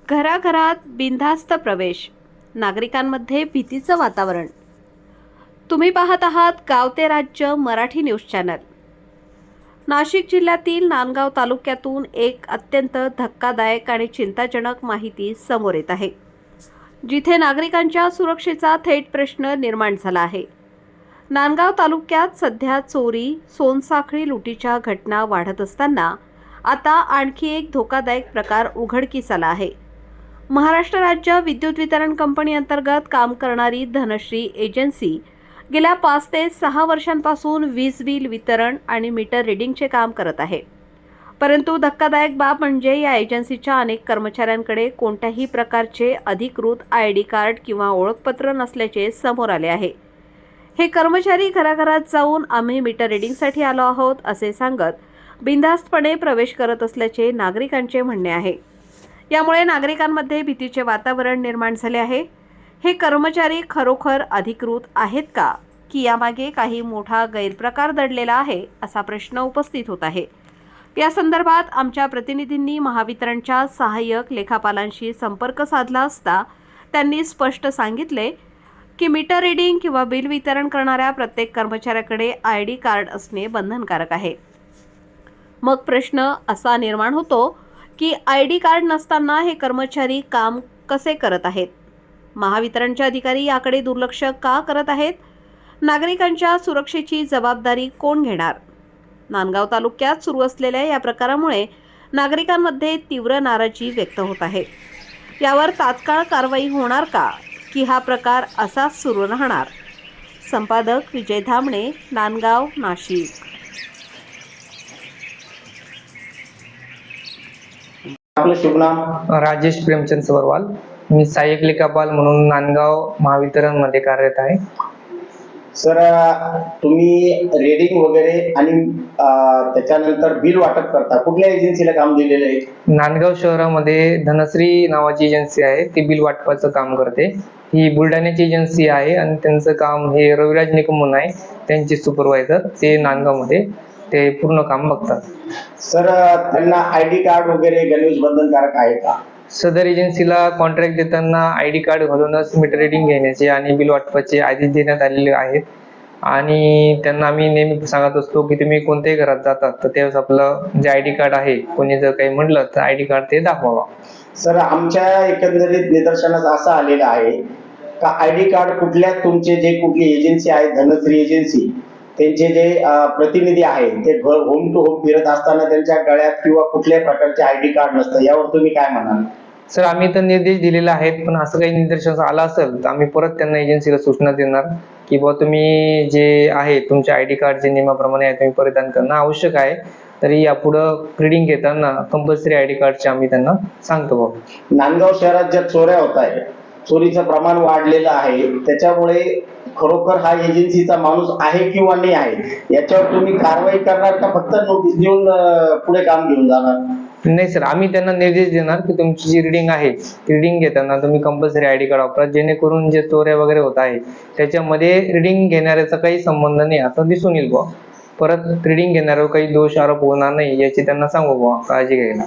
घराघरात बिनधास्त प्रवेश, नागरिकांमध्ये भीतीचं वातावरण। तुम्ही पाहत आहात गाव ते राज्य मराठी न्यूज चॅनल। नाशिक जिल्ह्यातील नांदगाव तालुक्यातून एक अत्यंत धक्कादायक आणि चिंताजनक माहिती समोर येत आहे, जिथे नागरिकांच्या सुरक्षेचा थेट प्रश्न निर्माण झाला आहे। नांदगाव तालुक्यात सध्या चोरी, सोनसाखळी लुटीच्या घटना वाढत असताना आता आणखी एक धोकादायक प्रकार उघडकीस आला आहे। महाराष्ट्र राज्य विद्युत वितरण कंपनी अंतर्गत काम करणारी धनश्री एजन्सी गेल्या 5 ते 6 वर्षांपासून वीज बिल वितरण आणि मीटर रीडिंगचे काम करत आहे। परंतु धक्कादायक बाब म्हणजे या एजन्सीच्या अनेक कर्मचाऱ्यांकडे कोणत्याही प्रकारचे अधिकृत आयडी कार्ड किंवा ओळखपत्र नसल्याचे समोर आले आहे। हे कर्मचारी घराघरात जाऊन आम्ही मीटर रीडिंगसाठी आलो आहोत असे सांगत बिनधास्तपणे प्रवेश करत असल्याचे नागरिकांचे म्हणणे आहे। यामुळे नागरिकांमध्ये भीतीचे वातावरण निर्माण झाले आहे। हे कर्मचारी खरोखर अधिकृत आहेत का, की यामागे काही मोठा गैरप्रकार दडलेला आहे असा प्रश्न उपस्थित होत आहे। या संदर्भात आमच्या प्रतिनिधींनी महावितरणच्या सहाय्यक लेखापालांशी संपर्क साधला असता त्यांनी स्पष्ट सांगितले की मीटर रीडिंग किंवा बिल वितरण करणाऱ्या प्रत्येक कर्मचाऱ्याकडे आयडी कार्ड असणे बंधनकारक आहे। मग प्रश्न असा निर्माण होतो की आयडी कार्ड नसताना हे कर्मचारी काम कसे करत आहेत? महावितरणचे अधिकारी याकडे दुर्लक्ष का करत आहेत? नागरिकांच्या सुरक्षेची जबाबदारी कोण घेणार? नांदगाव तालुक्यात सुरू असलेल्या या प्रकारामुळे नागरिकांमध्ये तीव्र नाराजी व्यक्त होत आहे। यावर तात्काळ कारवाई होणार का, की हा प्रकार असाच सुरू राहणार? संपादक विजय धामणे, नांदगाव, नाशिक। आपलं शुभ नाम? राजेश प्रेमचंद सबरवाल। मी सहाय्यक लेखापाल म्हणून नांदगाव महावितरण मध्ये कार्यरत आहे। सर, तुम्ही रीडिंग वगैरे आणि त्याच्यानंतर बिल वाटप करता, कुठल्या एजन्सीला काम दिलेलं आहे? नांदगाव शहरामध्ये धनश्री नावाची एजन्सी आहे, ती बिल वाटपाचं काम करते। ही बुलढाण्याची एजन्सी आहे आणि त्यांचं काम हे रविराज निकम म्हणून आहे, त्यांचे सुपरवायझर ते नांदगावमध्ये ते पूर्ण काम बघतात। सर, त्यांना आयडी कार्ड वगैरे गणवेश बंधनकारक आहे का? सदर एजन्सीला कॉन्ट्रॅक्ट देताना आयडी कार्ड घालूनच मीटर रीडिंग घेण्याचे आणि बिल वाटपाचे आदेश देण्यात आलेले आहेत आणि त्यांना आम्ही नेहमी सांगत असतो की तुम्ही कोणत्याही घरात जातात तर त्यावेळेस आपलं जे आयडी कार्ड आहे, कोणी जर काही म्हटलं तर आयडी कार्ड ते दाखवावा। सर, आमच्या एकंदरीत निदर्शनास असं आलेलं आहे का आयडी कार्ड कुठल्या तुमचे जे कुठली एजन्सी आहे धनश्री एजन्सी, त्यांचे जे प्रतिनिधी आहेत ते होम टू होम फिरत असताना त्यांच्या गळ्यात किंवा कुठल्याही प्रकारचे आयडी कार्ड नसतं, यावर तुम्ही काय म्हणाल? सर, आम्ही तर निर्देश दिलेले आहेत, पण असं काही निदर्शनास आलं असेल तर आम्ही परत त्यांना एजन्सीला सूचना देणार की बुवा तुम्ही जे आहे तुमच्या आयडी कार्डचे नियमाप्रमाणे आहे तुम्ही परिधान करणं आवश्यक आहे। तरी यापुढं रीडिंग घेताना कंपल्सरी आयडी कार्डचे आम्ही त्यांना सांगतो बाबा। नांदगाव शहरात ज्या चोऱ्या होत आहे, चोरीचं प्रमाण वाढलेलं आहे, त्याच्यामुळे खरोखर हा एजन्सीचा माणूस आहे किंवा नाही आहे याच्यावर तुम्ही कारवाई करणार का फक्त नोटीस देऊन पुढे काम घेऊन जाणार? नाही सर, आम्ही त्यांना निर्देश देणार की तुमची जी रीडिंग आहे रीडिंग घेताना तुम्ही कंपल्सरी आयडी कार्ड वापरा, जेणेकरून जे चोऱ्या वगैरे होत आहे त्याच्यामध्ये रीडिंग घेणाऱ्याचा काही संबंध नाही आता दिसून येईल बुवा। परत रीडिंग घेणाऱ्यावर काही दोष आरोप होणार नाही याची त्यांना सांगू बुवा, काळजी घ्यायला।